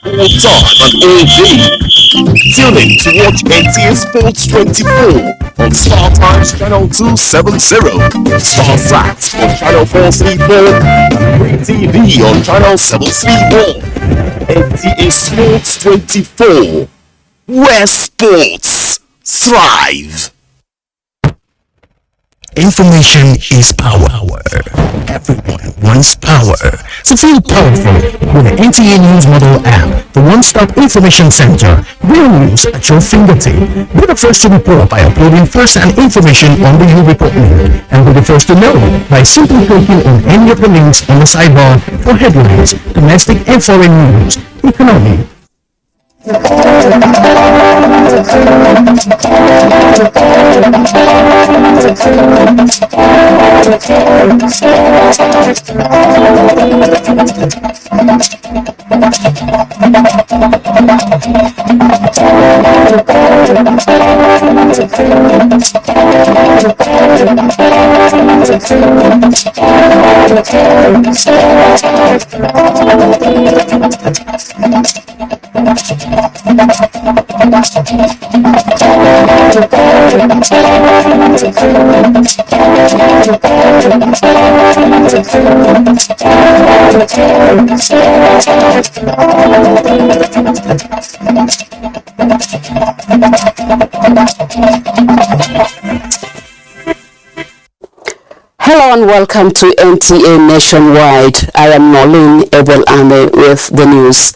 all time and all day. Tune in to watch NTA Sports 24 on Star Times Channel 270, Star Sat on Channel 434, and Free TV on Channel 731. NTA Sports 24, where sports thrive. Information is power. Everyone wants power. So feel powerful with the NTA News Model app, the one-stop information center. Real news at your fingertip. Be the first to report by uploading first-hand information on the You Report link, and be the first to know by simply clicking on any of the links on the sidebar for headlines, domestic and foreign news, economy. Hello and welcome to NTA Nationwide. I am Nolin Ebel-Ame with the news.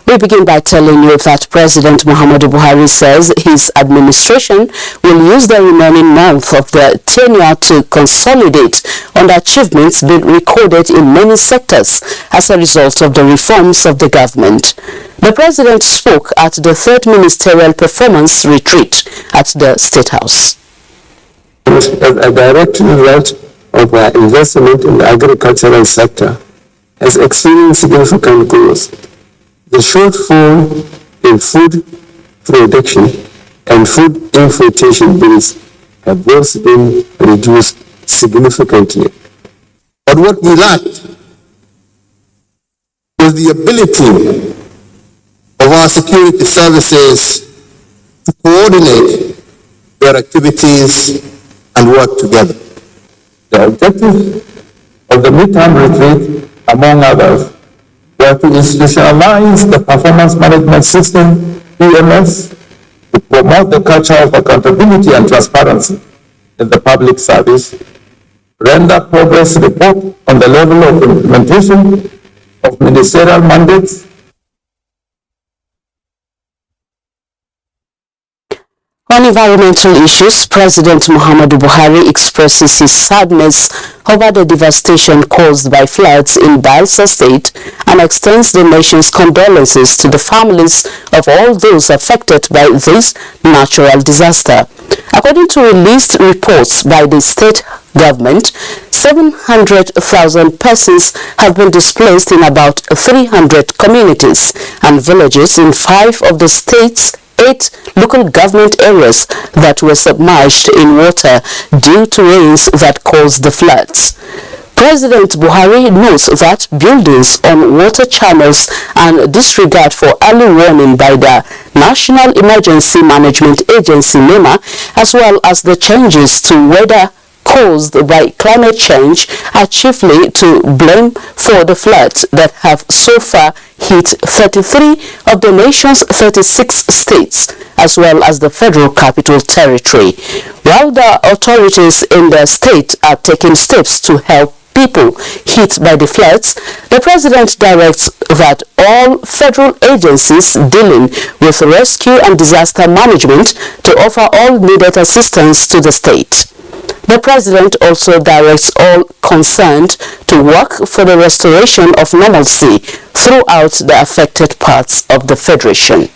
We begin by telling you that President Muhammadu Buhari says his administration will use the remaining month of the tenure to consolidate on the achievements being recorded in many sectors as a result of the reforms of the government. The President spoke at the third ministerial performance retreat at the State House. A direct result of our investment in the agricultural sector has experienced significant growth. The shortfall in food production and food importation bills have both been reduced significantly. But what we lacked was the ability of our security services to coordinate their activities and work together. The objective of the midterm retreat, among others, were to institutionalize the performance management system, PMS, to promote the culture of accountability and transparency in the public service, render progress report on the level of implementation of ministerial mandates. On environmental issues, President Muhammadu Buhari expresses his sadness over the devastation caused by floods in Bayelsa State and extends the nation's condolences to the families of all those affected by this natural disaster. According to released reports by the state government, 700,000 persons have been displaced in about 300 communities and villages in 5 of the state's 8 local government areas that were submerged in water due to rains that caused the floods. President Buhari notes that buildings on water channels and disregard for early warning by the National Emergency Management Agency NEMA, as well as the changes to weather caused by climate change, are chiefly to blame for the floods that have so far hit 33 of the nation's 36 states, as well as the Federal Capital Territory. While the authorities in the state are taking steps to help people hit by the floods, the President directs that all federal agencies dealing with rescue and disaster management to offer all needed assistance to the state. The President also directs all concerned to work for the restoration of normalcy throughout the affected parts of the Federation.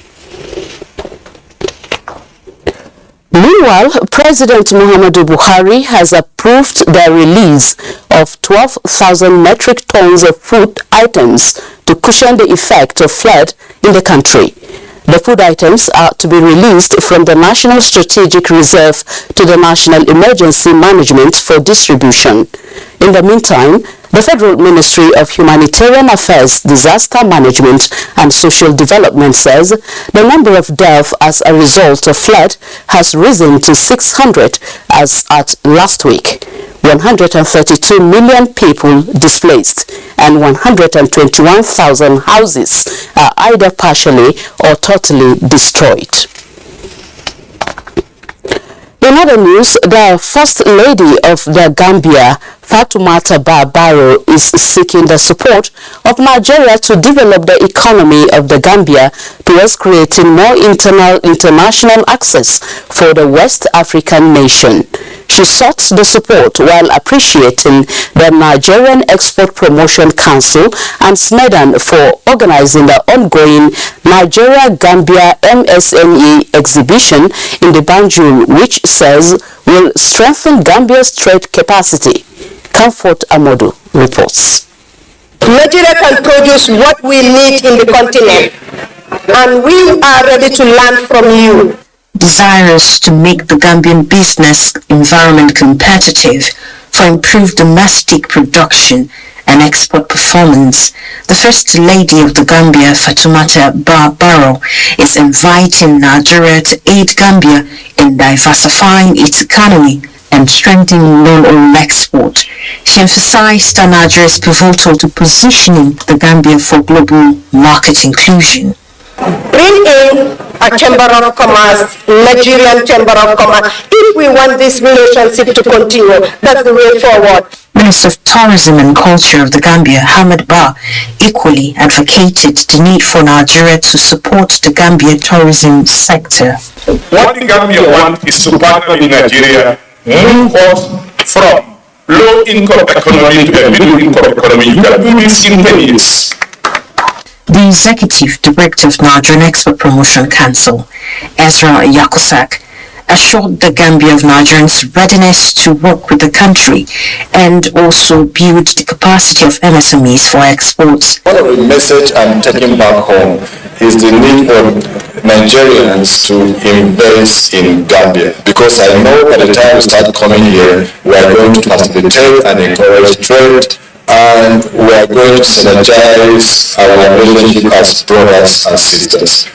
Meanwhile, President Muhammadu Buhari has approved the release of 12,000 metric tons of food items to cushion the effect of flood in the country. The food items are to be released from the National Strategic Reserve to the National Emergency Management for distribution. In the meantime, The Federal Ministry of Humanitarian Affairs, Disaster Management and Social Development says the number of deaths as a result of flood has risen to 600 as at last week. 132 million people displaced and 121,000 houses are either partially or totally destroyed. In other news, the First Lady of the Gambia, Fatoumata Barrow, is seeking the support of Nigeria to develop the economy of the Gambia towards creating more international access for the West African nation. She sought the support while appreciating the Nigerian Export Promotion Council and SMEDAN for organizing the ongoing Nigeria-Gambia MSME exhibition in the Banjul, which says will strengthen Gambia's trade capacity. Comfort Amodu reports. Nigeria can produce what we need in the continent, and we are ready to learn from you. Desirous to make the Gambian business environment competitive for improved domestic production and export performance, the First Lady of the Gambia, Fatoumata Barrow, is inviting Nigeria to aid Gambia in diversifying its economy and strengthening non-oil export. She emphasized that Nigeria is pivotal to positioning the Gambia for global market inclusion. Bring in a Chamber of Commerce, Nigerian Chamber of Commerce, if we want this relationship to continue. That's the way forward. Minister of Tourism and Culture of the Gambia, Hamad Ba, equally advocated the need for Nigeria to support the Gambia tourism sector. What the Gambia wants is to partner with Nigeria, move us from low-income economy to a middle-income economy. You can do this in 10 years. The Executive Director of Nigerian Export Promotion Council, Ezra Yakusak, assured the Gambia of Nigerians' readiness to work with the country and also build the capacity of MSMEs for exports. One of the message I'm taking back home is the need for Nigerians to invest in Gambia, because I know by the time we start coming here, we are going to facilitate and encourage trade, and we are going to synergize our relationship as brothers and sisters.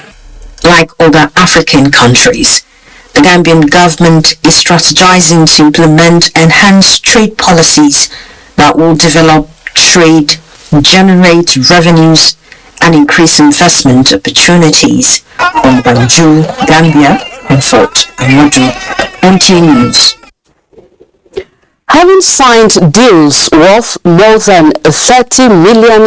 Like other African countries, the Gambian government is strategizing to implement enhanced trade policies that will develop trade, generate revenues, and increase investment opportunities. From Banjul, Gambia, Comfort Amodu, NTA News. Having signed deals worth more than $30 million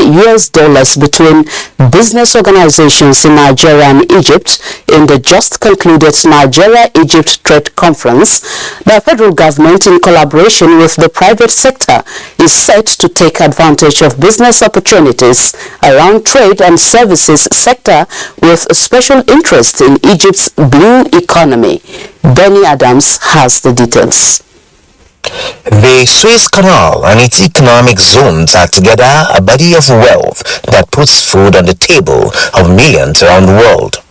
between business organizations in Nigeria and Egypt in the just concluded Nigeria-Egypt Trade Conference, the federal government, in collaboration with the private sector, is set to take advantage of business opportunities around trade and services sector with a special interest in Egypt's blue economy. Benny Adams has the details. The Suez Canal and its economic zones are together a body of wealth that puts food on the table of millions around the world.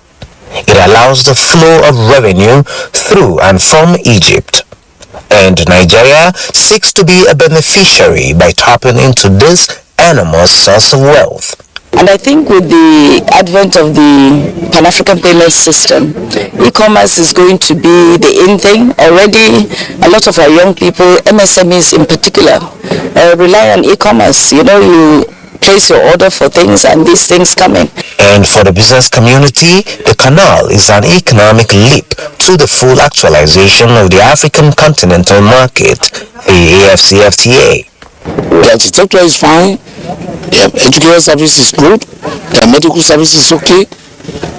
It allows the flow of revenue through and from Egypt. And Nigeria seeks to be a beneficiary by tapping into this enormous source of wealth. And I think with the advent of the Pan-African payment system, e-commerce is going to be the in thing. Already, a lot of our young people, MSMEs in particular, rely on e-commerce. You know, you place your order for things and these things come in. And for the business community, the canal is an economic leap to the full actualization of the African continental market, the AfCFTA. The architecture is fine, the educational service is good, the medical service is okay,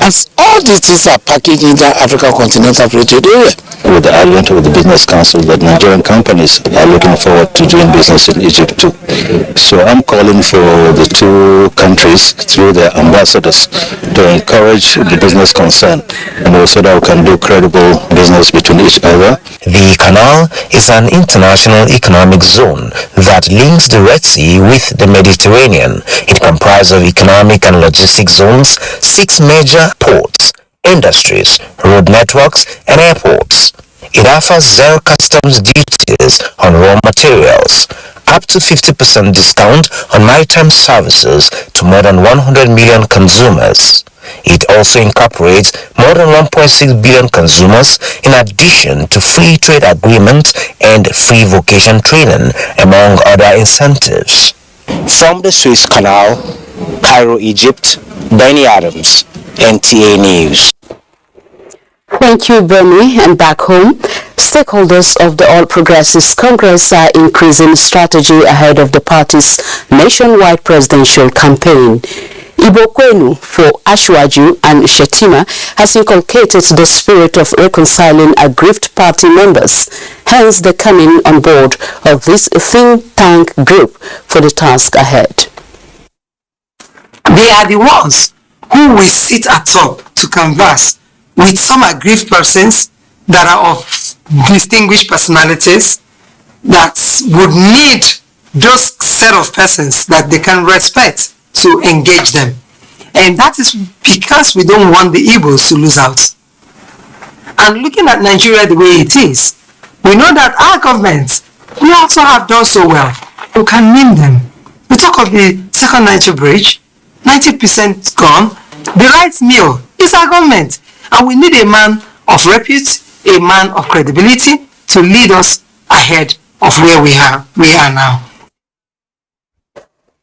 and all these things are packaged in the African continental free trade area. With the advent of the Business Council, that Nigerian companies are looking forward to doing business in Egypt too. So I'm calling for the two countries through their ambassadors to encourage the business concern, and also that we can do credible business between each other. The canal is an international economic zone that links the Red Sea with the Mediterranean. It comprises of economic and logistic zones, 6 major ports, industries, road networks, and airports. It offers zero customs duties on raw materials, up to 50% discount on maritime services to more than 100 million consumers. It also incorporates more than 1.6 billion consumers in addition to free trade agreements and free vocation training, among other incentives. From the Suez Canal, Cairo, Egypt, Benny Adams, NTA News. Thank you, Benny. And back home, stakeholders of the All Progressives Congress are increasing strategy ahead of the party's nationwide presidential campaign. Ibokwenu for Ashwaju and Shetima has inculcated the spirit of reconciling aggrieved party members, hence the coming on board of this think tank group for the task ahead. They are the ones who will sit atop to converse with some aggrieved persons that are of distinguished personalities that would need those set of persons that they can respect to engage them. And that is because we don't want the Igbos to lose out. And looking at Nigeria the way it is, we know that our government, we also have done so well. We can name them. We talk of the Second Niger Bridge, 90% gone. The rice mill is our government. And we need a man of repute, a man of credibility to lead us ahead of where we are now.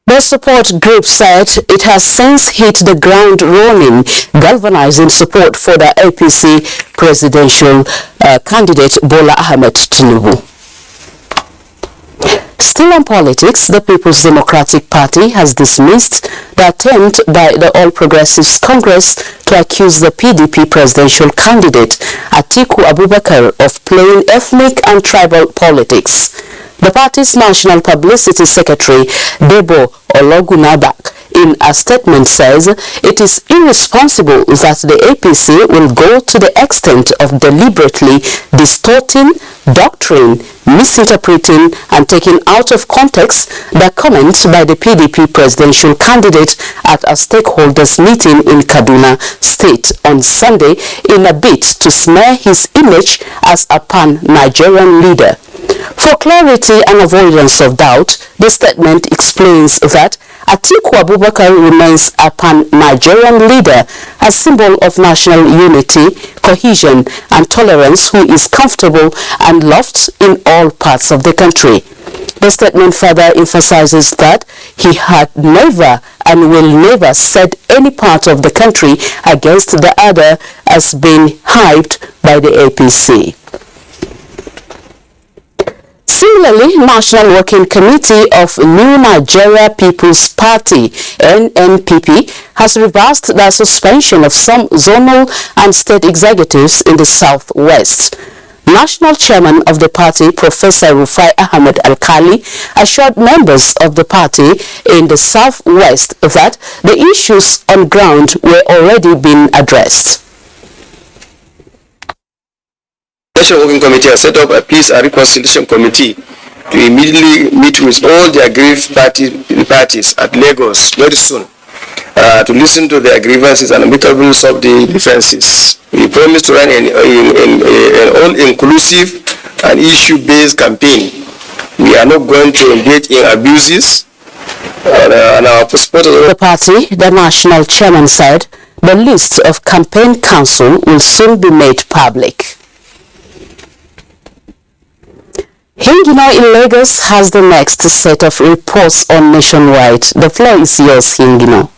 The support group said it has since hit the ground running, galvanizing support for the APC presidential candidate Bola Ahmed Tinubu. Still on politics, the People's Democratic Party has dismissed the attempt by the All Progressives Congress to accuse the PDP presidential candidate Atiku Abubakar of playing ethnic and tribal politics. The party's National Publicity Secretary, Debo Ologunabak, in a statement says it is irresponsible that the APC will go to the extent of deliberately distorting, doctrine, misinterpreting and taking out of context the comments by the PDP presidential candidate at a stakeholders meeting in Kaduna State on Sunday in a bid to smear his image as a pan-Nigerian leader. For clarity and avoidance of doubt, the statement explains that Atiku Abubakar remains a pan-Nigerian leader, a symbol of national unity, cohesion and tolerance who is comfortable and loved in all parts of the country. The statement further emphasizes that he had never and will never set any part of the country against the other as being hyped by the APC. Similarly, National Working Committee of New Nigeria People's Party, NNPP, has reversed the suspension of some zonal and state executives in the Southwest. National Chairman of the party, Professor Rufai Ahmed Al-Khali, assured members of the party in the Southwest that the issues on ground were already being addressed. National Working Committee has set up a Peace and Reconciliation Committee to immediately meet with all the aggrieved parties at Lagos very soon to listen to their grievances and amicably solve the differences. We promise to run an all-inclusive and issue-based campaign. We are not going to engage in abuses. And our supporters. The party, the national chairman said, the list of campaign council will soon be made public. Hingino in Lagos has the next set of reports on Nationwide. The floor is yours, Hingino.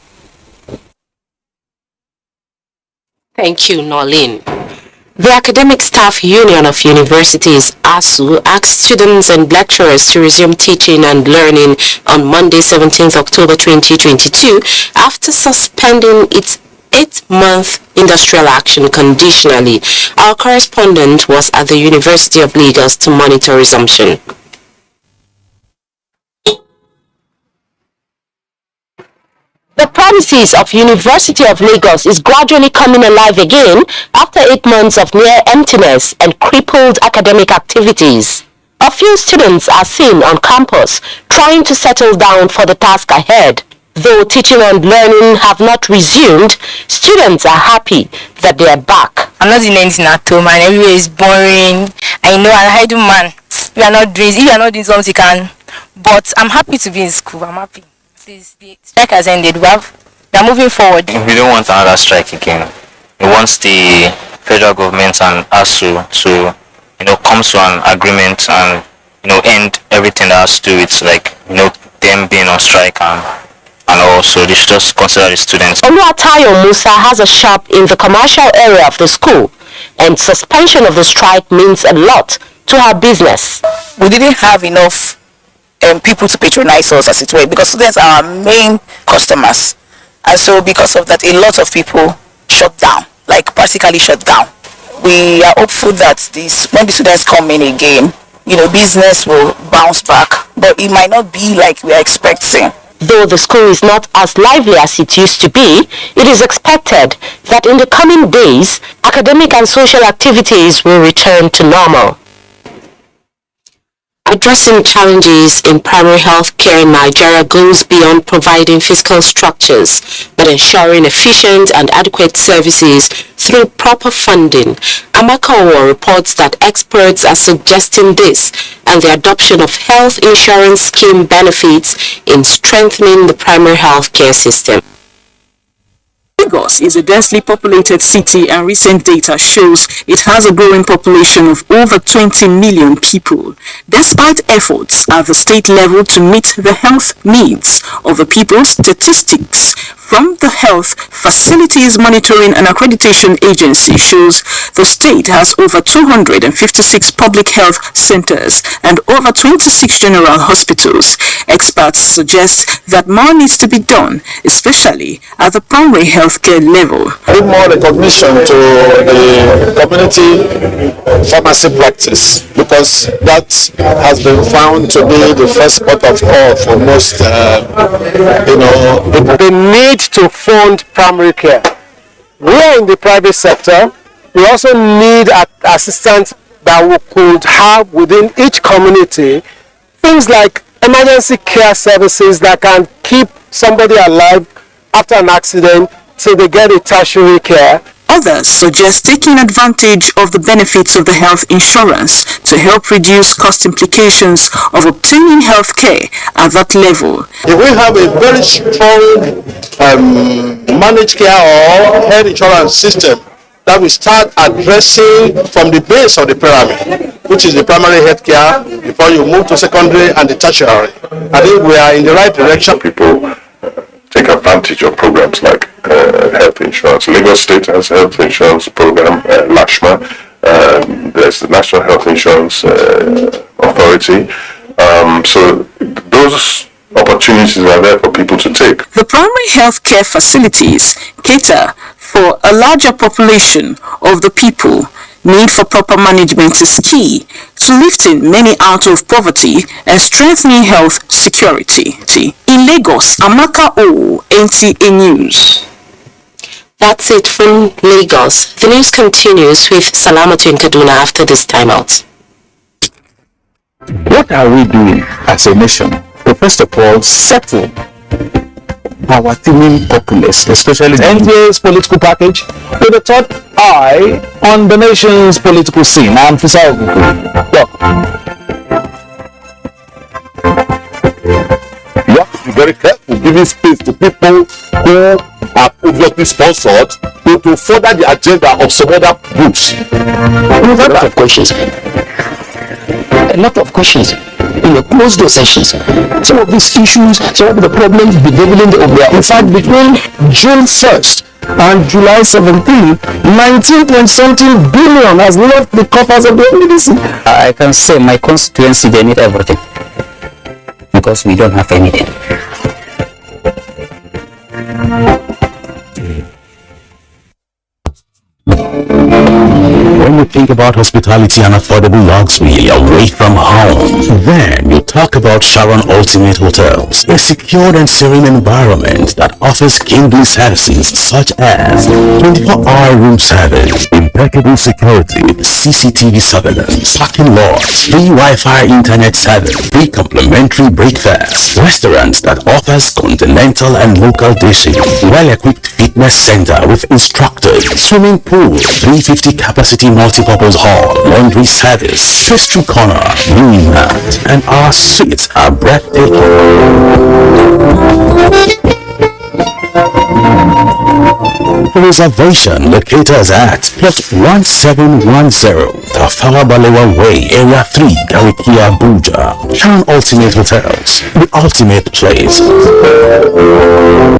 Thank you, Nolin. The Academic Staff Union of Universities, ASUU, asked students and lecturers to resume teaching and learning on Monday, 17th October 2022, after suspending its 8-month industrial action conditionally. Our correspondent was at the University of Lagos to monitor resumption. The premises of University of Lagos is gradually coming alive again after 8 months of near emptiness and crippled academic activities. A few students are seen on campus trying to settle down for the task ahead. Though teaching and learning have not resumed, students are happy that they are back. I'm not doing anything at home and everywhere is boring. I know, and I do, man. If you are not doing something, you can But I'm happy to be in school. I'm happy. Since the strike has ended, we are moving forward. We don't want another strike again. We want the federal government and ASUU to, come to an agreement and, end everything that has to do with, them being on strike and also they should just consider the students. Oluwatayo Musa has a shop in the commercial area of the school, and suspension of the strike means a lot to her business. We didn't have enough people to patronize us, as it were, because students are our main customers, and so because of that, a lot of people shut down, practically shut down. We are hopeful that when the students come in again, business will bounce back, but it might not be like we are expecting. Though the school is not as lively as it used to be, it is expected that in the coming days, academic and social activities will return to normal. Addressing challenges in primary health care in Nigeria goes beyond providing physical structures, but ensuring efficient and adequate services through proper funding. Amaka Owo reports that experts are suggesting this and the adoption of health insurance scheme benefits in strengthening the primary health care system. Lagos is a densely populated city, and recent data shows it has a growing population of over 20 million people. Despite efforts at the state level to meet the health needs of the people, statistics from the Health Facilities Monitoring and Accreditation Agency shows the state has over 256 public health centers and over 26 general hospitals. Experts suggest that more needs to be done, especially at the primary health care level. Give more recognition to the community pharmacy practice, because that has been found to be the first port of call for most, The need to fund primary care. We are in the private sector. We also need assistance that we could have within each community. Things like emergency care services that can keep somebody alive after an accident till they get a tertiary care. Others suggest taking advantage of the benefits of the health insurance to help reduce cost implications of obtaining health care at that level. If we have a very strong managed care or health insurance system that we start addressing from the base of the pyramid, which is the primary health care, before you move to secondary and the tertiary, I think we are in the right direction. People take advantage of programs like health insurance. Lagos State has a health insurance program, LASHMA. There's the National Health Insurance Authority. So those opportunities are there for people to take. The primary health care facilities cater for a larger population of the people. Need for proper management is key to lifting many out of poverty and strengthening health security. In Lagos, Amaka Owo, NTA News. That's it from Lagos. The news continues with Salamatu in Kaduna after this timeout. What are we doing as a nation to first of all settle our teeming populace, especially the NTA's political package, with a third eye on the nation's political scene? I'm Fisa Ogugu. You have to be very careful giving space to people who are obviously sponsored to further the agenda of some other groups. We've had a lot of questions. A lot of questions in the closed door sessions. Some of these issues, some of the problems bedeviling the Obuja. In fact, between June 1st and July 17th, 19.something billion has left the coffers of the NDC. I can say my constituency, they need everything because we don't have anything. When you think about hospitality and affordable luxury away from home, then you talk about Sharon Ultimate Hotels, a secure and serene environment that offers kingly services such as 24-hour room service, impeccable security, CCTV surveillance, parking lots, free Wi-Fi internet service, free complimentary breakfast, restaurants that offers continental and local dishes, well-equipped fitness center with instructors, swimming pool, 350 capacity multi multipurpose hall, laundry service, pastry corner, viewing mat, and our suites are breathtaking. Reservation locate us at plot 1710 Tafawa Balewa Way, Area 3, Gariki, Abuja. Crown Ultimate Hotels, the ultimate place.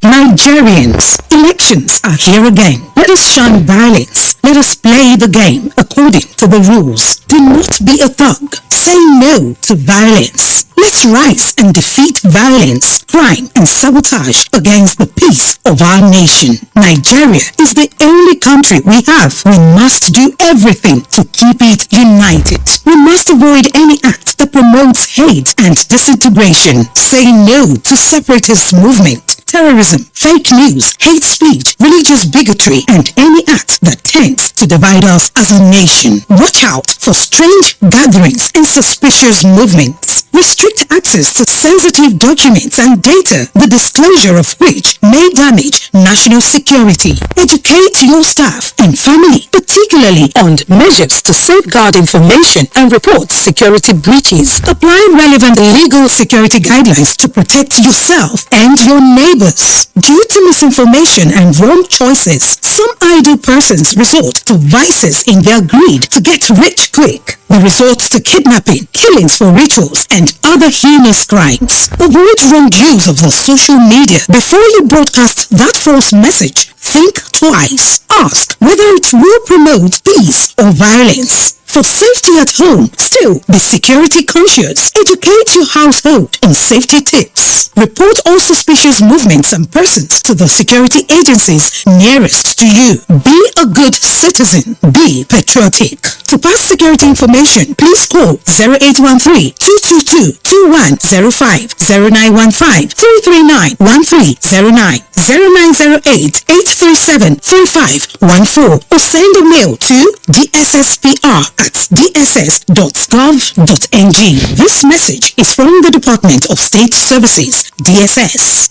Nigerians, elections are here again. Let us shun violence. Let us play the game according to the rules. Do not be a thug. Say no to violence. Let's rise and defeat violence, crime, and sabotage against the peace of our nation. Nigeria is the only country we have. We must do everything to keep it united. We must avoid any act that promotes hate and disintegration. Say no to separatist movement, terrorism, fake news, hate speech, religious bigotry, and any act that tends to divide us as a nation. Watch out for strange gatherings and suspicious movements. Restrict access to sensitive documents and data, the disclosure of which may damage national security. Educate your staff and family, particularly on measures to safeguard information and report security breaches. Apply relevant legal security guidelines to protect yourself and your neighbors. Due to misinformation and wrong choices, some idle persons resort to vices in their greed to get rich quick. They resort to kidnapping, killings for rituals, and other heinous crimes. Avoid wrong use of the social media. Before you broadcast that false message, think twice. Ask whether it will promote peace or violence. For safety at home, still be security conscious. Educate your household on safety tips. Report all suspicious movements and persons to the security agencies nearest to you. Be a good citizen. Be patriotic. To pass security information, please call 0813-222-2105, 0915-339-1309, 0908-837-3514, or send a mail to dsspr@dss.gov.ng. This message is from the Department of State Services, DSS.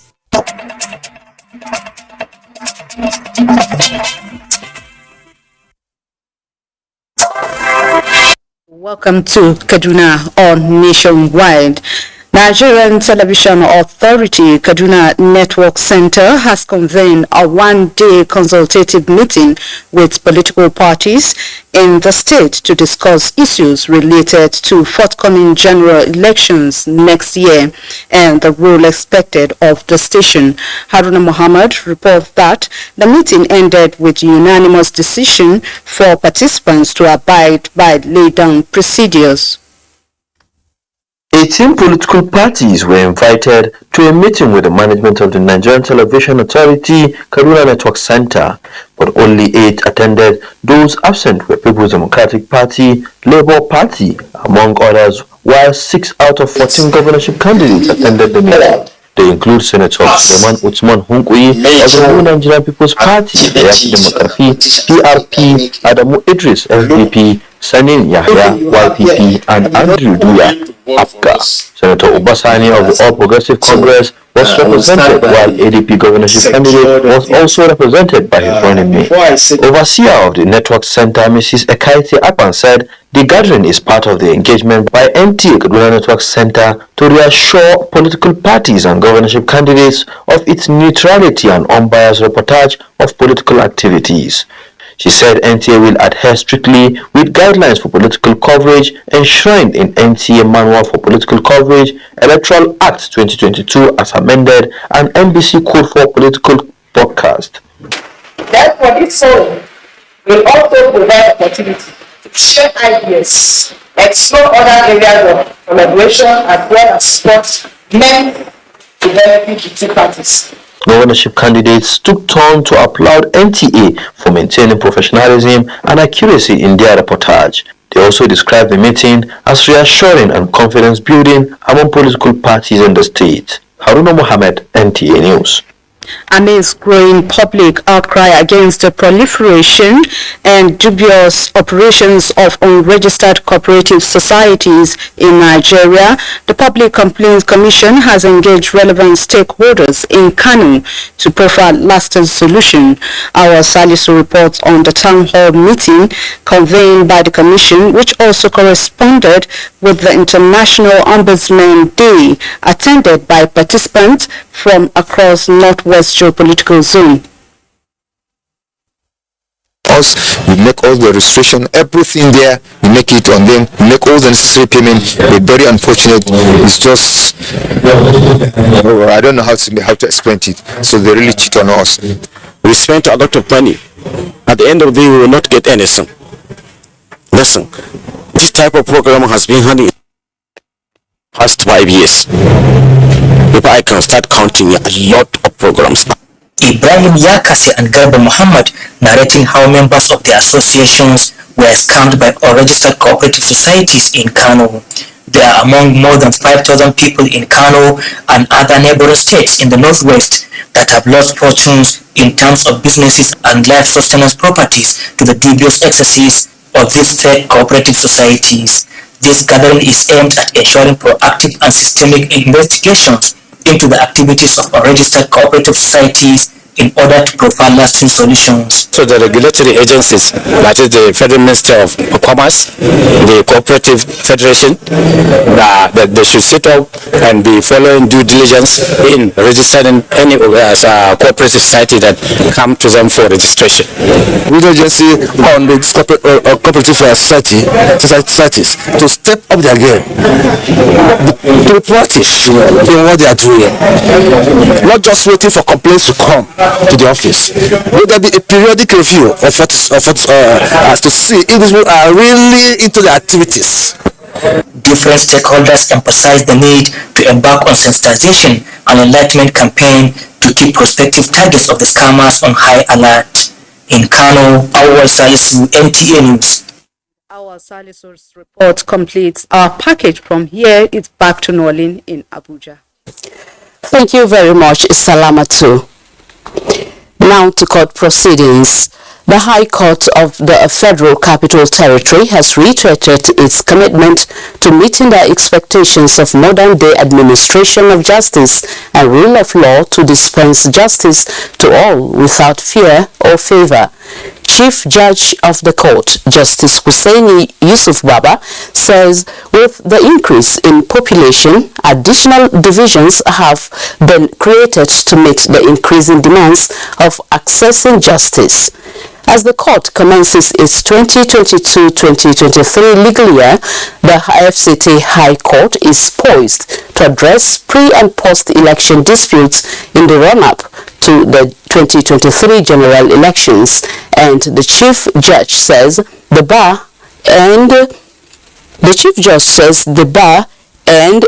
Welcome to Kaduna on Nationwide. Nigerian Television Authority Kaduna Network Center has convened a one-day consultative meeting with political parties in the state to discuss issues related to forthcoming general elections next year and the role expected of the station. Haruna Muhammad reports that the meeting ended with unanimous decision for participants to abide by laid-down procedures. 18 political parties were invited to a meeting with the management of the Nigerian Television Authority Kaduna Network Center, but only 8 attended. Those absent were People's Democratic Party, Labour Party, among others, while 6 out of 14 governorship candidates attended the meeting. They include Senator Suleiman Usman Hunkuyi of the New Nigerian People's Party, Makarfi, PRP, Adamu Idris, FDP, Sanin Yahya, YPP, and Andrew Duya, APGA. Senator Obasani of the All Progressive Congress was represented, while ADP governorship candidate was also represented by his running mate. Overseer of the network center, Mrs. Ekaiti Akpan, said the gathering is part of the engagement by NTA Kaduna Network Center to reassure political parties and governorship candidates of its neutrality and unbiased reportage of political activities. She said NTA will adhere strictly with guidelines for political coverage enshrined in NTA Manual for Political Coverage, Electoral Act 2022 as amended, and NBC Code for Political Broadcast. Therefore, this forum will also provide opportunity to share ideas, explore other areas of collaboration, as well as support meant to benefit the two parties. Governorship candidates took turn to applaud NTA for maintaining professionalism and accuracy in their reportage. They also described the meeting as reassuring and confidence building among political parties in the state. Haruna Mohammed, NTA News. Amidst growing public outcry against the proliferation and dubious operations of unregistered cooperative societies in Nigeria, the Public Complaints Commission has engaged relevant stakeholders in Kano to provide lasting solution. Our Salisu reports on the town hall meeting convened by the Commission, which also corresponded with the International Ombudsman Day, attended by participants from across Northwest Geopolitical Zone. We make all the restriction, everything there, we make it on them, we make all the necessary payment. We're very unfortunate. It's just, I don't know how to explain it. So they really cheat on us. We spent a lot of money. At the end of the day, we will not get anything. Listen, this type of program has been handled past 5 years. If I can start counting a lot of programs. Ibrahim Yakasi and Garba Muhammad narrating how members of the associations were scammed by unregistered cooperative societies in Kano. They are among more than 5,000 people in Kano and other neighboring states in the northwest that have lost fortunes in terms of businesses and life sustenance properties to the dubious excesses of these fake cooperative societies. This gathering is aimed at ensuring proactive and systemic investigations into the activities of unregistered cooperative societies in order to provide lasting solutions. So the regulatory agencies, that is the Federal Ministry of Commerce, the Cooperative Federation, that they should sit up and be following due diligence in registering any cooperative society that come to them for registration. With agency on the cooperative societies to step up their game, to be proactive in what they are doing, not just waiting for complaints to come to the office. Will there be a periodic review of what to see if people are really into the activities? Different stakeholders emphasize the need to embark on sensitization and enlightenment campaign to keep prospective targets of the scammers on high alert. In Kano, our Salisu, NTA News. Our Salisu's report completes our package. From here, it's back to Nolin in Abuja. Thank you very much, Salamatu. Now to court proceedings. The High Court of the Federal Capital Territory has reiterated its commitment to meeting the expectations of modern-day administration of justice and rule of law to dispense justice to all without fear or favor. Chief Judge of the Court, Justice Hussaini Yusuf Baba, says with the increase in population, additional divisions have been created to meet the increasing demands of accessing justice. As the court commences its 2022-2023 legal year, the FCT High Court is poised to address pre- and post-election disputes in the run-up to the 2023 general elections, and the Chief Judge says the bar and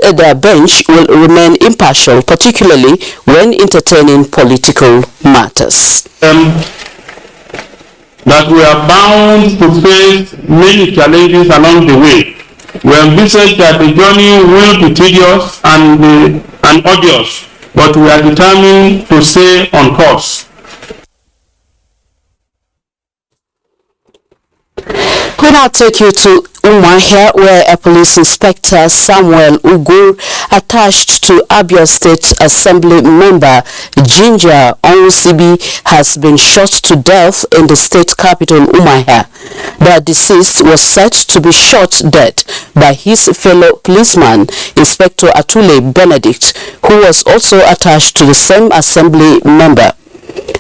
the bench will remain impartial, particularly when entertaining political matters. That we are bound to face many challenges along the way. We envisage that the journey will be tedious and arduous, but we are determined to stay on course. We now take you to Umuahia, where a police inspector, Samuel Ugur, attached to Abia State Assembly member Ginger Onwusibi, has been shot to death in the state capital, Umuahia. The deceased was said to be shot dead by his fellow policeman, Inspector Atule Benedict, who was also attached to the same assembly member.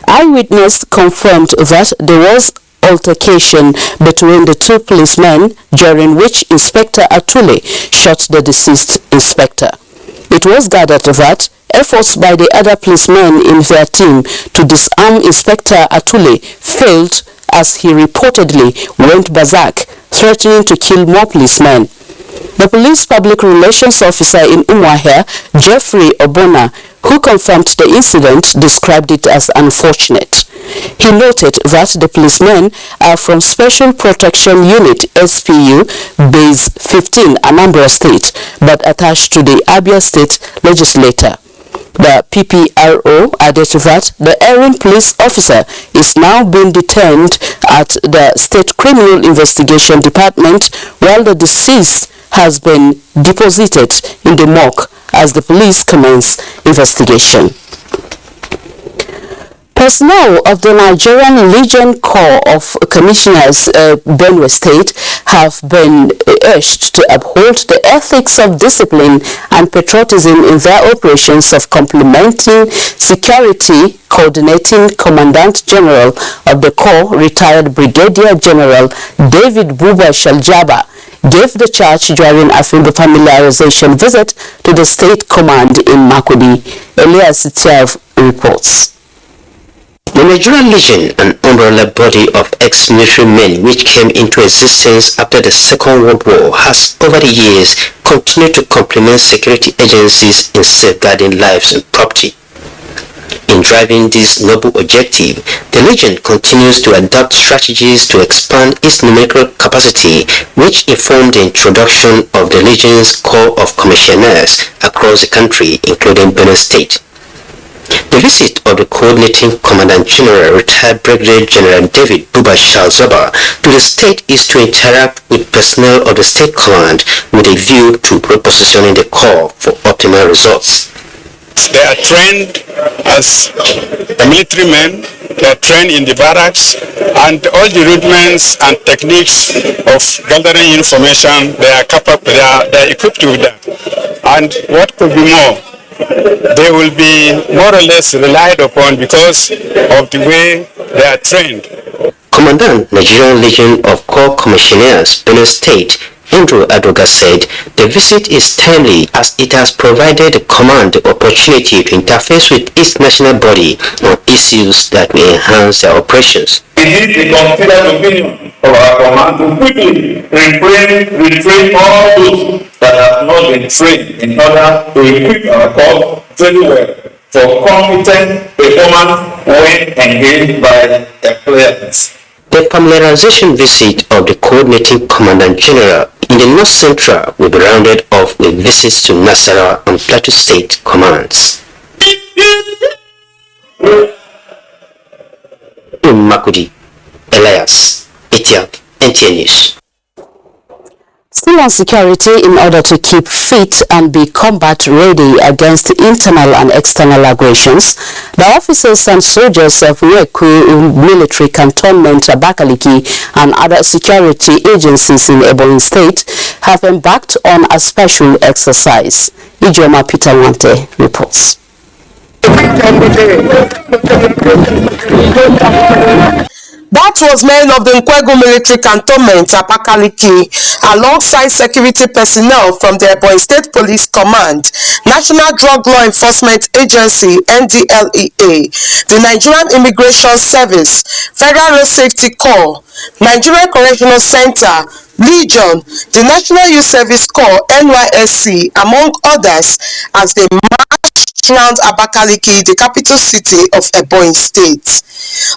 Eyewitness confirmed that there was altercation between the two policemen, during which Inspector Atule shot the deceased inspector. It was gathered that efforts by the other policemen in their team to disarm Inspector Atule failed, as he reportedly went berserk, threatening to kill more policemen. The police public relations officer in Umuahia, Jeffrey Obona, who confirmed the incident, described it as unfortunate. He noted that the policemen are from Special Protection Unit SPU Base 15, Anambra State, but attached to the Abia State Legislature. The PPRO added that the erring police officer is now being detained at the State Criminal Investigation Department, while the deceased has been deposited in the morgue as the police commence investigation. Personnel of the Nigerian Legion Corps of Commissioners, Benue State, have been urged to uphold the ethics of discipline and patriotism in their operations of complementing security. Coordinating Commandant General of the Corps, retired Brigadier General David Buba Shaljaba, gave the charge during a familiarization visit to the State Command in Makudi. Elias Itself reports. The Nigerian Legion, an umbrella body of ex-military men which came into existence after the Second World War, has over the years continued to complement security agencies in safeguarding lives and property. In driving this noble objective, the Legion continues to adopt strategies to expand its numerical capacity, which informed the introduction of the Legion's Corps of Commissioners across the country, including Benue State. The visit of the Coordinating Commandant General, retired Brigadier General David Buba Shaljaba, to the state is to interact with personnel of the State Command with a view to repositioning the Corps for optimal results. They are trained as military men, they are trained in the barracks, and all the rudiments and techniques of gathering information, they are capable, they are equipped with that. And what could be more? They will be more or less relied upon because of the way they are trained. Commandant Nigerian Legion of Corps Commissioners, Benue State, Andrew Adoga said the visit is timely as it has provided the command the opportunity to interface with its national body on issues that will enhance their operations. It is the considered opinion of our command to quickly retrain all those that have not been trained in order to equip our corps very well for competent performance when engaged by employers. The familiarization visit of the Coordinating Commandant General in the North Central will be rounded off with visits to Nasarawa and Plateau State commands. In Makudi, Elias, Etiak, NTA News. Still on security, in order to keep fit and be combat ready against internal and external aggressions, the officers and soldiers of Weku Military Cantonment, Abakaliki, and other security agencies in Ebonyi State have embarked on a special exercise. Ijoma Peter Wante reports. That was men of the Nkwegu Military Cantonment, Abakaliki, alongside security personnel from the Ebonyi State Police Command, National Drug Law Enforcement Agency, NDLEA, the Nigerian Immigration Service, Federal Road Safety Corps, Nigerian Correctional Center, Legion, the National Youth Service Corps, NYSC, among others, as they marched around Abakaliki, the capital city of Ebonyi State.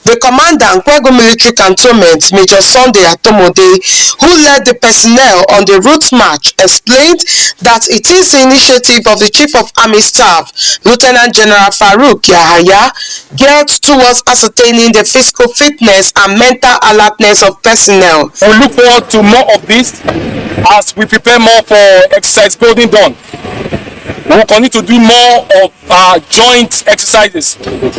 The commander, Nkwegu Military Cantonment, Major Sunday Atomode, who led the personnel on the route march, explained that it is the initiative of the Chief of Army Staff, Lieutenant General Farouk Yahaya, geared towards ascertaining the physical fitness and mental alertness of personnel. We look forward to more of this as we prepare more for exercise Golden Dawn. We will continue to do more of joint exercises,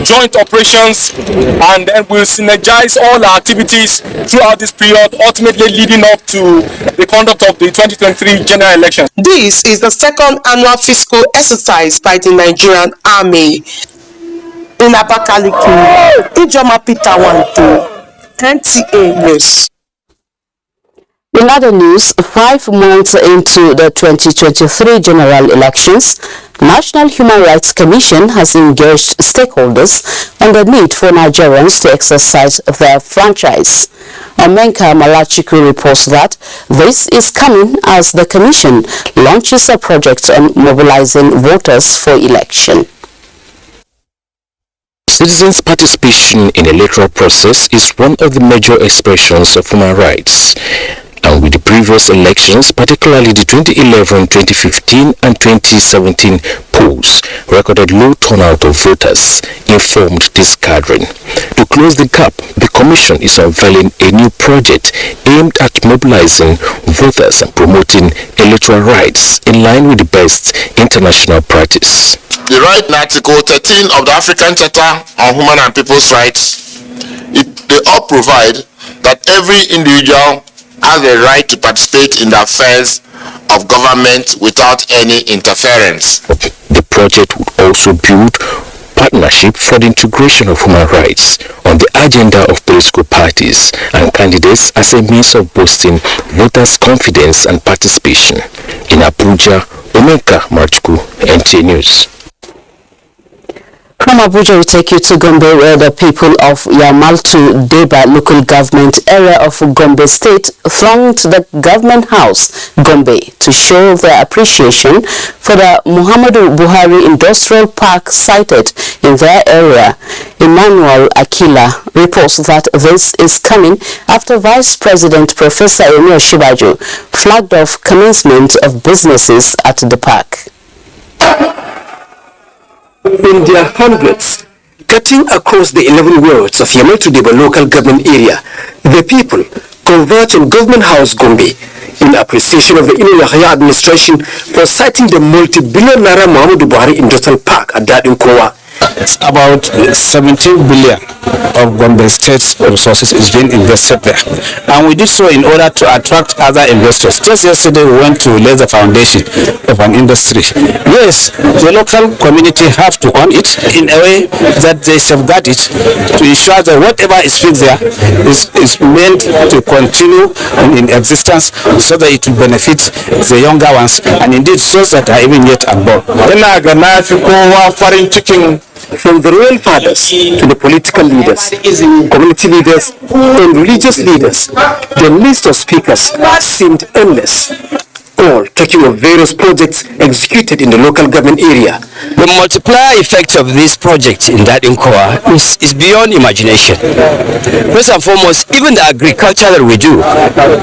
joint operations, and then we'll synergize all our activities throughout this period, ultimately leading up to the conduct of the 2023 general election. This is the second annual physical exercise by the Nigerian Army. In Abakaliki, Ijoma Peter Wante, NTA News. In other news, 5 months into the 2023 general elections, the National Human Rights Commission has engaged stakeholders on the need for Nigerians to exercise their franchise. Omenka Malachiku reports that this is coming as the Commission launches a project on mobilizing voters for election. Citizens' participation in the electoral process is one of the major expressions of human rights. And with the previous elections, particularly the 2011, 2015 and 2017 polls, recorded low turnout of voters, informed this gathering. To close the gap, the Commission is unveiling a new project aimed at mobilizing voters and promoting electoral rights in line with the best international practice. The right in Article 13 of the African Charter on Human and People's Rights, they all provide that every individual has a right to participate in the affairs of government without any interference. The project would also build partnership for the integration of human rights on the agenda of political parties and candidates as a means of boosting voters' confidence and participation. In Abuja, Omeka Marchuku, NTA News. From Abuja, we take you to Gombe, where the people of Yamaltu Deba local government area of Gombe State thronged the government house, Gombe, to show their appreciation for the Muhammadu Buhari Industrial Park sited in their area. Emmanuel Akila reports that this is coming after Vice President Professor Emir Shibaju flagged off commencement of businesses at the park. In their hundreds, cutting across the 11 wards of Yamaltu Deba local government area, the people converge on Government House Gombe in appreciation of the Inu Yahya administration for citing the multi-billion naira Muhammadu Buhari Industrial Park at Dadinkowa. About 17 billion of Gombe State's resources is being invested there, and we did so in order to attract other investors. Just yesterday we went to lay the foundation of an industry. Yes, the local community have to own it in a way that they safeguard it to ensure that whatever is fixed there is meant to continue in existence, so that it will benefit the younger ones and indeed those that are even yet unborn. From the royal fathers to the political leaders, community leaders, and religious leaders, the list of speakers seemed endless, all talking of various projects executed in the local government area. The multiplier effect of this project in Dadinkowa is beyond imagination. First and foremost, even the agriculture that we do,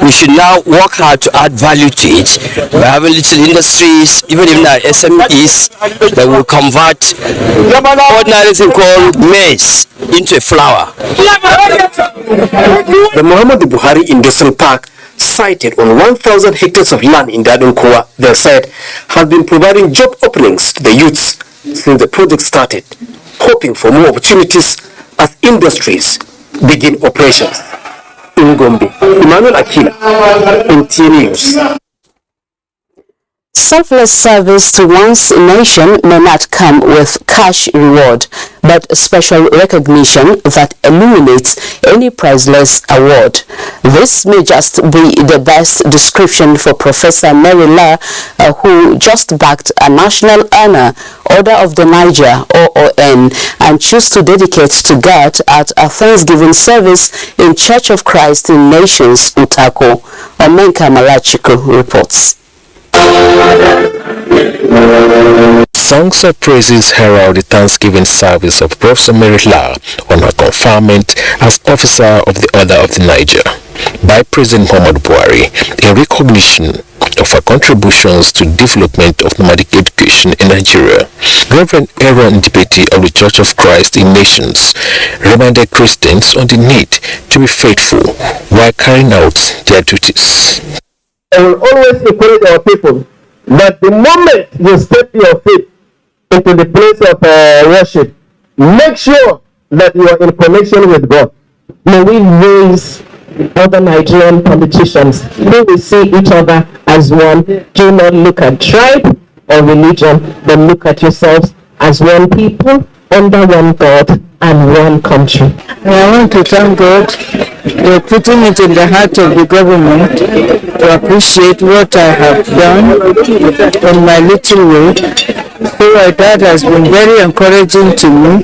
we should now work hard to add value to it by having little industries, even our SMEs that will convert ordinary thing called maize into a flour. The Muhammadu Buhari Industrial Park, sited on 1,000 hectares of land in Dadinkowa, they said, has been providing job openings to the youths since the project started, hoping for more opportunities as industries begin operations. In Gombe, Emmanuel Akila, NTA News. Selfless service to one's nation may not come with cash reward, but special recognition that illuminates any priceless award. This may just be the best description for Professor Mary La, who just backed a national honor, Order of the Niger, OON, and chose to dedicate to God at a Thanksgiving service in Church of Christ in Nations, Utako. Omenka Malachiku reports. Songs of praises herald the Thanksgiving service of Professor Mary La on her conferment as officer of the Order of the Niger by President Muhammadu Buhari in recognition of her contributions to development of nomadic education in Nigeria. Reverend Aaron Deputy of the Church of Christ in Nations reminded Christians on the need to be faithful while carrying out their duties. I will always encourage our people that the moment you step your feet into the place of worship, make sure that you are in connection with God. May we raise other Nigerian politicians. May we see each other as one. Do not look at tribe or religion, but look at yourselves as one people under one God and one country. I want to thank God for putting it in the heart of the government to appreciate what I have done in my little way. So that has been very encouraging to me.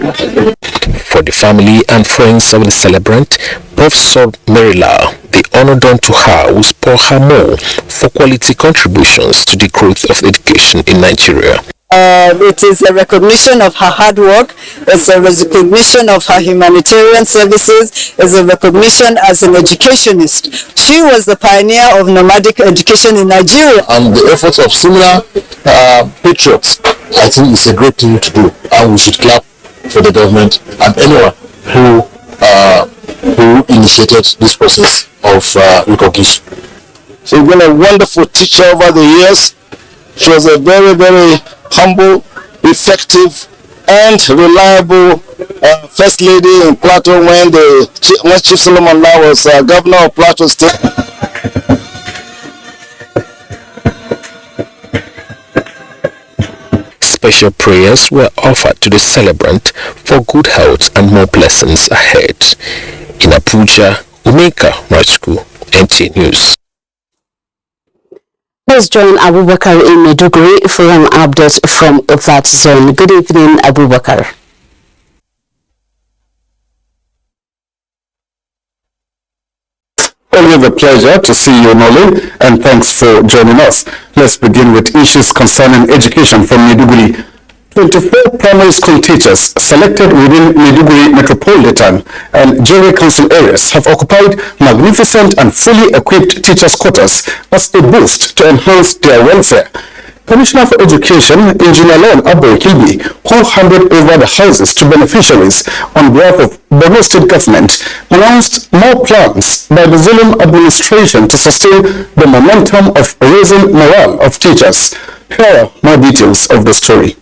For the family and friends of the celebrant, Professor Mary La, the honor done to her will spur her more for quality contributions to the growth of education in Nigeria. It is a recognition of her hard work. It's a recognition of her humanitarian services. It's a recognition as an educationist. She was the pioneer of nomadic education in Nigeria. And the efforts of similar patriots, I think, is a great thing to do, and we should clap for the government and anyone who initiated this process of recognition. She's been a wonderful teacher over the years. She was a very, very humble, effective, and reliable first lady in Plateau when Chief Solomon Lau was governor of Plateau State. Special prayers were offered to the celebrant for good health and more blessings ahead. In Abuja, Umeka Marsku, NTA News. Let's join Abubakar in Maiduguri for an update from that zone. Good evening, Abubakar. Always a pleasure to see you, Nolin, and thanks for joining us. Let's begin with issues concerning education from Maiduguri. 24 primary school teachers selected within Maiduguri Metropolitan and Jere Council areas have occupied magnificent and fully equipped teachers' quarters as a boost to enhance their welfare. Commissioner for Education, Engineer Leon Abbo Kilby, who handed over the houses to beneficiaries on behalf of Borno State Government, announced more plans by the Zulum administration to sustain the momentum of raising morale of teachers. Here are more details of the story.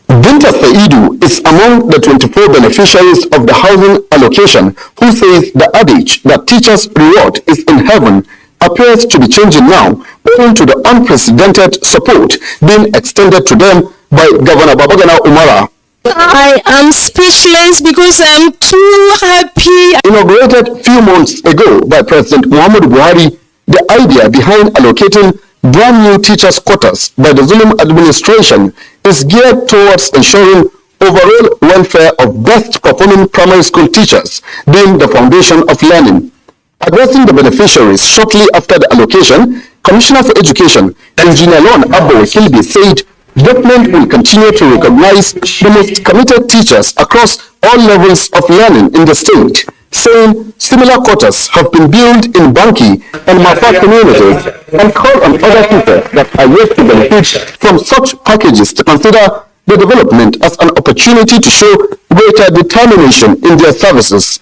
Binta Saidu is among the 24 beneficiaries of the housing allocation who says the adage that teachers' reward is in heaven appears to be changing now, owing to the unprecedented support being extended to them by Governor Babagana Umara. I am speechless because I am too happy. Inaugurated few months ago by President Muhammadu Buhari, the idea behind allocating brand new teachers' quarters by the Zulum administration is geared towards ensuring overall welfare of best performing primary school teachers, being the foundation of learning. Addressing the beneficiaries shortly after the allocation, Commissioner for Education, Engineer Leon Abbo Kilby, said government will continue to recognize the most committed teachers across all levels of learning in the state, saying similar quarters have been built in Banki and Mafa communities, and call on other people that are yet to benefit from such packages to consider the development as an opportunity to show greater determination in their services.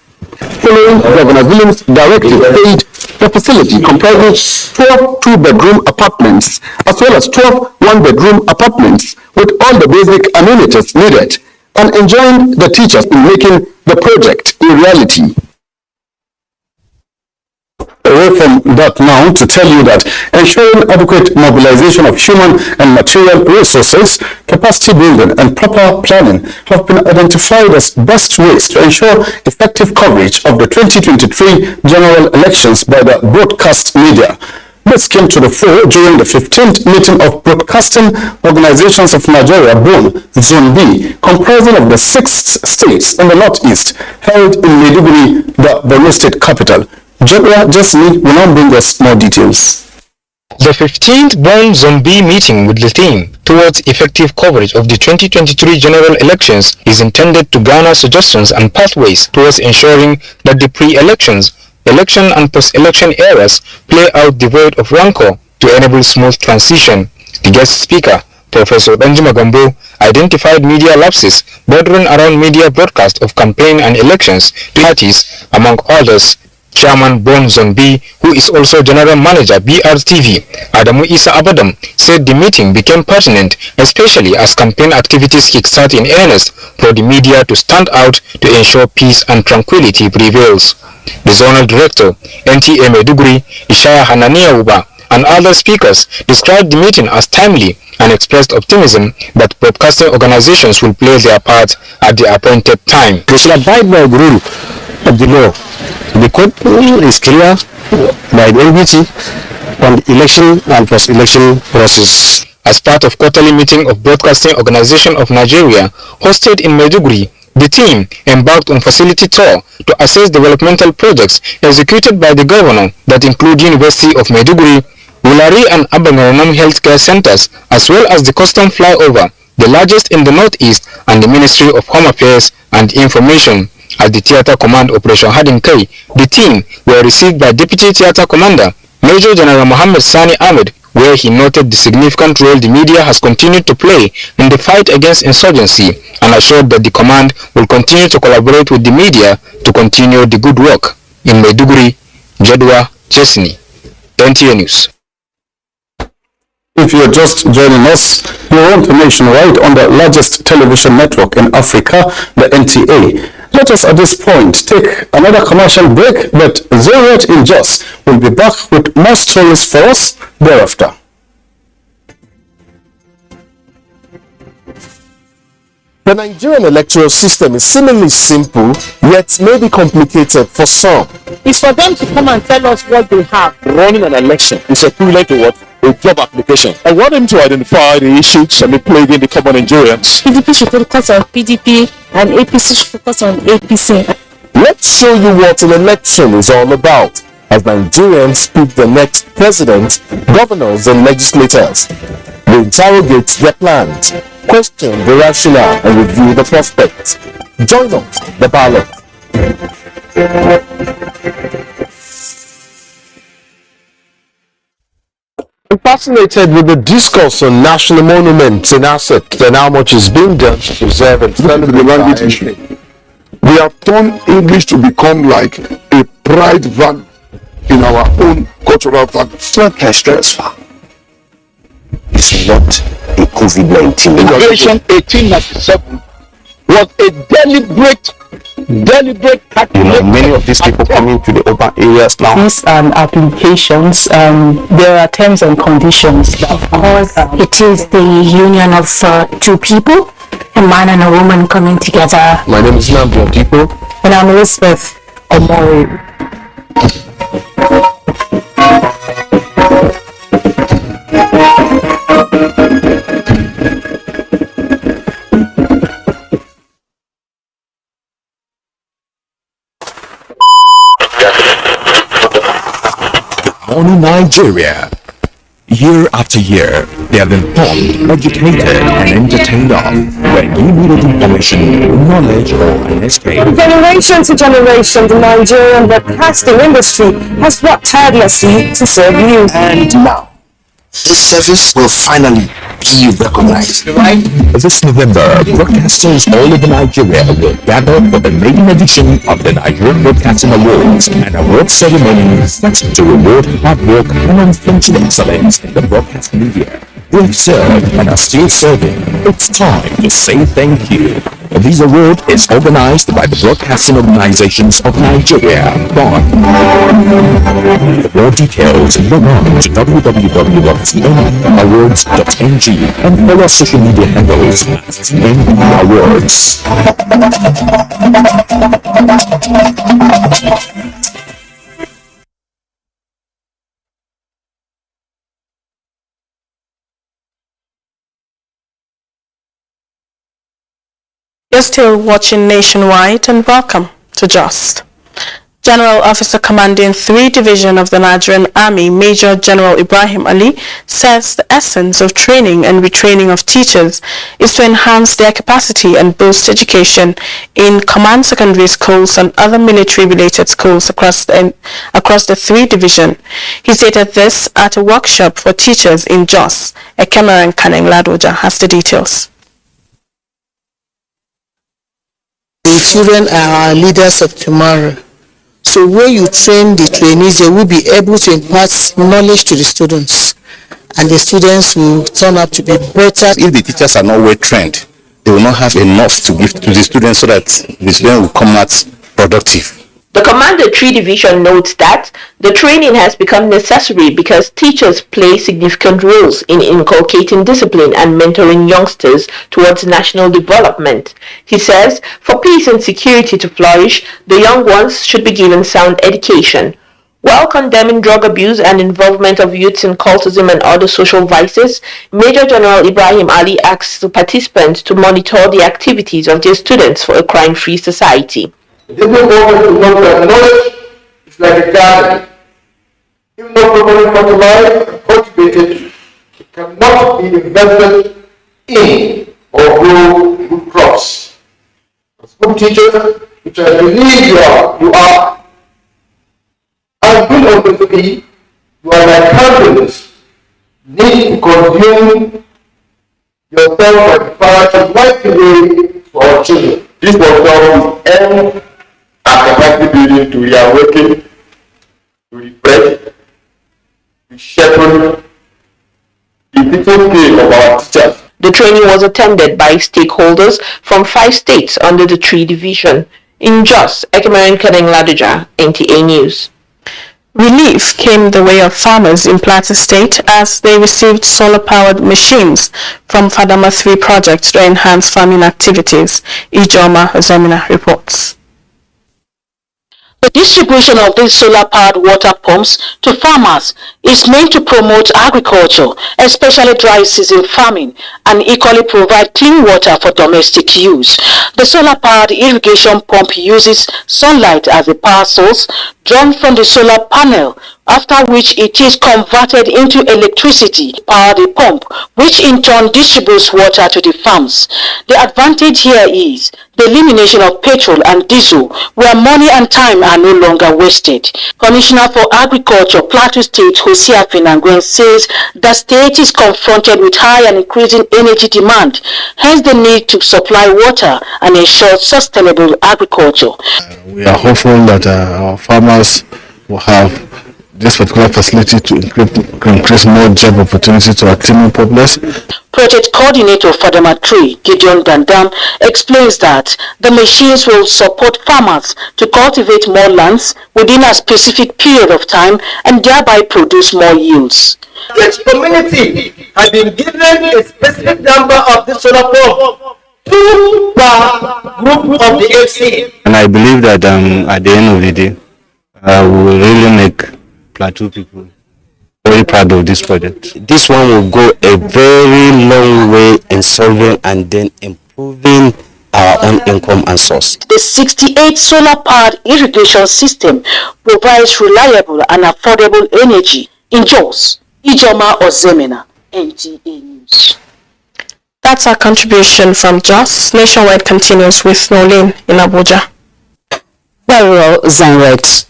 Following Governor Zulum's directive, said the facility comprises 12 two-bedroom apartments as well as 12 one-bedroom apartments with all the basic amenities needed, and enjoined the teachers in making the project a reality. Away from that now to tell you that ensuring adequate mobilization of human and material resources, capacity building and proper planning have been identified as best ways to ensure effective coverage of the 2023 general elections by the broadcast media. This came to the fore during the 15th meeting of Broadcasting Organizations of Nigeria, BON, Zone B, comprising of the 6 states in the Northeast, held in Maiduguri, the Borno State capital. Jebra Jasmine will now bring us more details. The 15th BON Zone B meeting with the theme towards effective coverage of the 2023 general elections is intended to garner suggestions and pathways towards ensuring that the pre-elections, election and post-election eras play out devoid of rancor to enable smooth transition. The guest speaker, Professor Benjamin Gombe, identified media lapses bordering around media broadcast of campaign and elections to parties, among others. Chairman BON Zone B, who is also General Manager BRTV, Adamu Isa Abadam, said the meeting became pertinent, especially as campaign activities kickstart in earnest for the media to stand out to ensure peace and tranquility prevails. The Zonal Director, NTA Maiduguri, Ishaya Hanania Uba, and other speakers described the meeting as timely and expressed optimism that broadcasting organizations will play their part at the appointed time. They should abide by the rule of the law. The code is clear by the NBT on the election and post-election process. As part of quarterly meeting of Broadcasting Organization of Nigeria hosted in Maiduguri, the team embarked on facility tour to assess developmental projects executed by the governor that include University of Maiduguri, Wulari and Abangaranam healthcare centers, as well as the custom flyover, the largest in the northeast, and the Ministry of Home Affairs and Information. At the Theatre Command Operation Hadinkai, the team were received by Deputy Theatre Commander Major General Mohammed Sani Ahmed, where he noted the significant role the media has continued to play in the fight against insurgency, and assured that the command will continue to collaborate with the media to continue the good work. In Maiduguri, Jadwa Chesney, NTA News. If you're just joining us, you're on to Nationwide on the largest television network in Africa, the NTA. Let us at this point take another commercial break, but Zerot in Jos will be back with more stories for us thereafter. The Nigerian electoral system is seemingly simple, yet may be complicated for some. It's for them to come and tell us what they have. Running an election is equivalent to what? A job application. I want them to identify the issues and be plaguing the common Nigerians. PDP should focus on PDP and APC should focus on APC. Let's show you what an election is all about, as Nigerians pick the next president, governors and legislators. We interrogate their plans, question the rationale and review the prospects. Join us, the ballot. I'm fascinated with the discourse on national monuments and assets and how much is being done to preserve and celebrate the language issue. We have turned English to become like a pride value in our own cultural value. It's not a COVID-19. Innovation 1897 was a deliberate many of these people coming to the urban areas now. These applications, there are terms and conditions. Of course, it is the union of two people, a man and a woman coming together. My name is Namdi Odipo. And I'm Elizabeth Omori. On Nigeria, year after year, they have been formed, educated, and entertained on when you needed information, knowledge, or an escape. From generation to generation, the Nigerian broadcasting industry has worked tirelessly to serve you. And now, this service will finally be recognized. This November, broadcasters all over Nigeria will gather for the maiden edition of the Nigerian Broadcasting Awards, an award ceremony set to reward hard work and unflinching excellence in the broadcast media. We have served and are still serving. It's time to say thank you. This award is organized by the Broadcasting Organizations of Nigeria, BON. For more details, log on to www.tnawards.ng and follow social media handles at TNB Awards. You're still watching Nationwide, and welcome to Just. General Officer Commanding 3 Division of the Nigerian Army, Major General Ibrahim Ali, says the essence of training and retraining of teachers is to enhance their capacity and boost education in command secondary schools and other military-related schools across the 3 Division. He stated this at a workshop for teachers in Jos. Ekemere and Kaneng Ladoja has the details. The children are our leaders of tomorrow. So when you train the trainees, they will be able to impart knowledge to the students. And the students will turn out to be better. If the teachers are not well trained, they will not have enough to give to the students so that the students will come out productive. The Commander 3 Division notes that the training has become necessary because teachers play significant roles in inculcating discipline and mentoring youngsters towards national development. He says, for peace and security to flourish, the young ones should be given sound education. While condemning drug abuse and involvement of youths in cultism and other social vices, Major General Ibrahim Ali asks the participants to monitor the activities of their students for a crime-free society. The different government to know that knowledge is like a garden. If not properly fertilized, cultivated, it cannot be invested in or grow good crops. As good teachers, which I believe you are, and will always be, you are like candles, need to consume yourself by fire to light the way for our children. This workshop will end our capacity building to reawaken, to refresh, to sharpen the teaching skill of our teachers. The training was attended by stakeholders from 5 states under the 3 division. In Jos, Ekemeren Keneng Ladoja, NTA News. Relief came the way of farmers in Plateau State as they received solar-powered machines from Fadama 3 project to enhance farming activities. Ijoma Zemina reports. The distribution of these solar-powered water pumps to farmers is meant to promote agriculture, especially dry season farming, and equally provide clean water for domestic use. The solar-powered irrigation pump uses sunlight as a power source drawn from the solar panel, after which it is converted into electricity to power the pump, which in turn distributes water to the farms. The advantage here is the elimination of petrol and diesel, where money and time are no longer wasted. Commissioner for Agriculture, Plateau State, Hosea Finangwen, says the state is confronted with high and increasing energy demand, hence the need to supply water and ensure sustainable agriculture. We are hopeful that our farmers will have this particular facility to increase more job opportunities to our teeming populace. Project Coordinator for the Matri, Gideon Dandam, explains that the machines will support farmers to cultivate more lands within a specific period of time and thereby produce more yields. Each community has been given a specific number of the solar pump, 2 per group of the FC. And I believe that at the end of the day, we will really make Plateau people very proud of this project. This one will go a very long way in solving and then improving our own income and source. The 68 solar-powered irrigation system provides reliable and affordable energy. In Jos, Ijoma Ozemena, NTA News. That's our contribution from Jos. Nationwide continues with Nolene in Abuja. Very well, Zanret.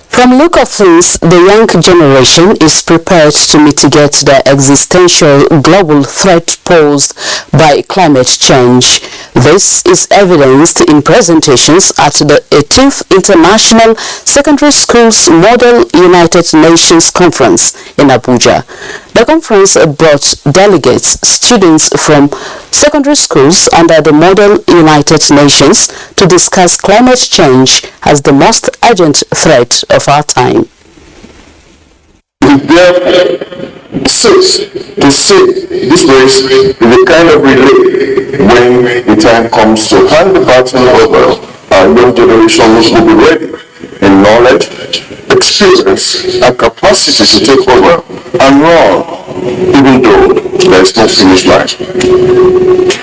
From look of things, the young generation is prepared to mitigate the existential global threat posed by climate change. This is evidenced in presentations at the 18th International Secondary Schools Model United Nations Conference in Abuja. The conference brought delegates, students from secondary schools under the Model United Nations to discuss climate change as the most urgent threat of our time. We therefore insist to see this race is the kind of relay when the time comes to hand the baton over. Our young generations will be ready in knowledge, experience, and capacity to take over and run, even though there is no finish line.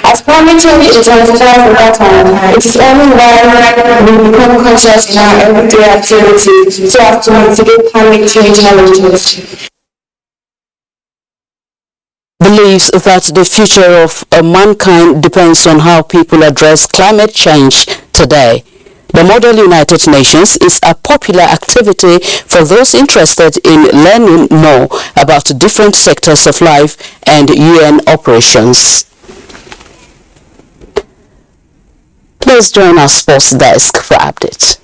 As climate change intensifies over time, it is only when we become conscious in our everyday activities so as to mitigate climate change challenges. Believes that the future of mankind depends on how people address climate change today. The Model United Nations is a popular activity for those interested in learning more about different sectors of life and UN operations. Please join our sports desk for updates.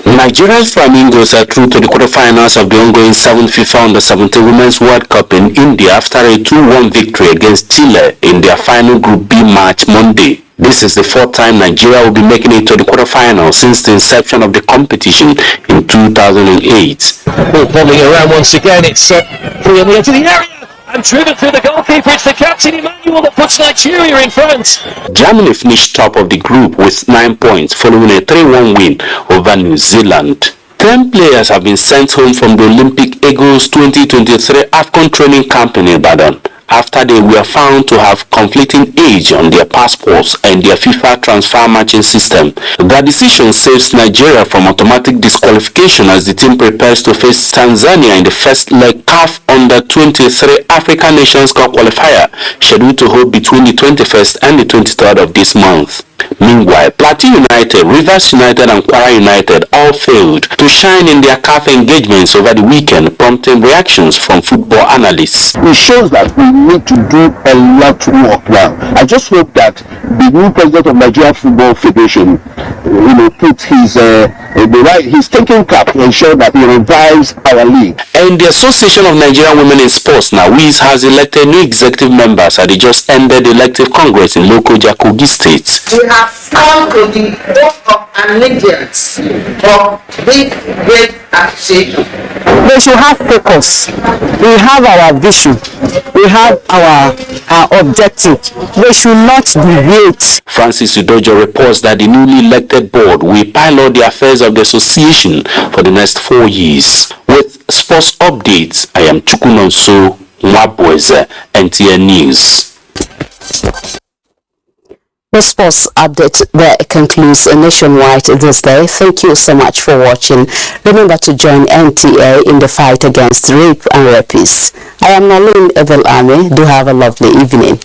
Nigeria's Flamingos are through to the quarterfinals of the ongoing 7th FIFA Under-17 Women's World Cup in India after a 2-1 victory against Chile in their final Group B match Monday. This is the 4th time Nigeria will be making it to the quarterfinals since the inception of the competition in 2008. Ball volleying around once again, it's free on the edge of the area. And driven through the goalkeeper, it's the captain Emmanuel that puts Nigeria in front. Germany finished top of the group with 9 points following a 3-1 win over New Zealand. 10 players have been sent home from the Olympic Eagles 2023 AFCON training camp in Ibadan. after they were found to have conflicting age on their passports and their FIFA transfer matching system. The decision saves Nigeria from automatic disqualification as the team prepares to face Tanzania in the first leg CAF Under-23 African Nations Cup qualifier, scheduled to hold between the 21st and the 23rd of this month. Meanwhile, Plateau United, Rivers United and Kwara United all failed to shine in their CAF engagements over the weekend, prompting reactions from football analysts. It shows that we need to do a lot of work now. I just hope that the new president of Nigeria Football Federation, put his thinking cap to ensure that he revives our league. And the Association of Nigerian Women in Sports, NAWIS, has elected new executive members at the just ended elective congress in Lokoja, Kogi State. We have come to the vote of allegiance of this great association. They should have focus. We have our vision. We have our objective. They should not deviate. Francis Udojo reports that the newly elected board will pilot the affairs of the association for the next 4 years. With sports updates, I am Chukunonso Mwabweze, NTA News. The sports update there concludes nationwide this day. Thank you so much for watching. Remember to join NTA in the fight against rape and rapists. I am Nalin Evelame. Do have a lovely evening.